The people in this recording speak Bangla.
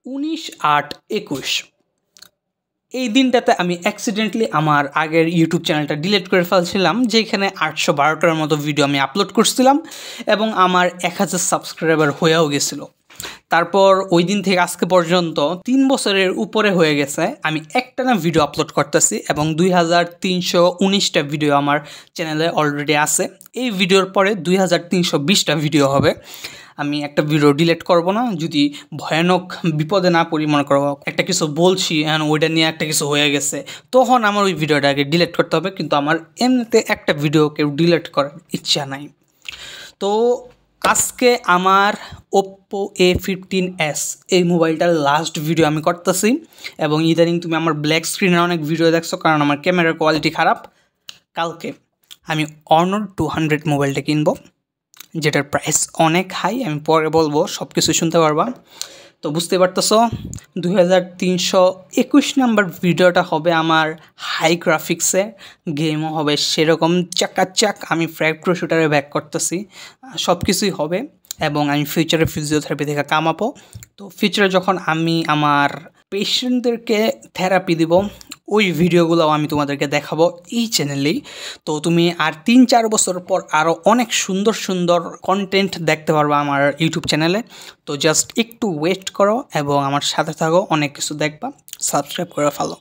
19/8/21 এই দিনটাতে আমি অ্যাক্সিডেন্টলি আমার আগের ইউটিউব চ্যানেলটা ডিলিট করে ফেলছিলাম, যেখানে 812টার মতো ভিডিও আমি আপলোড করছিলাম এবং আমার 1000 সাবস্ক্রাইবার হয়েও গেছিলো। তারপর ওই দিন থেকে আজকে পর্যন্ত 3 বছরের উপরে হয়ে গেছে আমি একটানা ভিডিও আপলোড করতেছি এবং 2319টা ভিডিও আমার চ্যানেলে অলরেডি আছে। এই ভিডিওর পরে 2320টা ভিডিও হবে। আমি একটা ভিডিও ডিলিট করব না, যদি ভয়ানক বিপদে না পড়ি, মনে করো একটা কিছু বলছি ওইটা নিয়ে একটা কিছু হয়ে গেছে, তখন আমার ওই ভিডিওটাকে ডিলিট করতে হবে। কিন্তু আমার এমনিতে একটা ভিডিও কেউ ডিলিট করার ইচ্ছা নাই। তো আজকে আমার Oppo A15s এই মোবাইলটার লাস্ট ভিডিও আমি করতেছি এবং ইদানিং তুমি আমার ব্ল্যাক স্ক্রিনের অনেক ভিডিও দেখছো, কারণ আমার ক্যামেরার কোয়ালিটি খারাপ। কালকে আমি Honor 200 মোবাইলটা কিনবো, যেটার প্রাইস অনেক হাই, আমি পরে বলবো, সব কিছু শুনতে পারবা। তো বুঝতে পারতেছো 2321 নাম্বার ভিডিওটা হবে আমার হাই গ্রাফিক্সে, গেমও হবে সেরকম চাকাচাক। আমি ফ্র্যাগ প্রো শুটারে ব্যাক করতেছি, সব কিছুই হবে এবং আমি ফিউচারে ফিজিওথেরাপি থেকে কামাবো। তো ফিউচারে যখন আমি আমার পেশেন্টদেরকে থেরাপি দিব, ওই ভিডিওগুলোও আমি তোমাদেরকে দেখাবো এই চ্যানেলেই। তো তুমি আর 3-4 বছর পর আরও অনেক সুন্দর সুন্দর কন্টেন্ট দেখতে পারবা আমার ইউটিউব চ্যানেলে। তো জাস্ট একটু ওয়েট করো এবং আমার সাথে থাকো, অনেক কিছু দেখবা। সাবস্ক্রাইব করে ফেলো।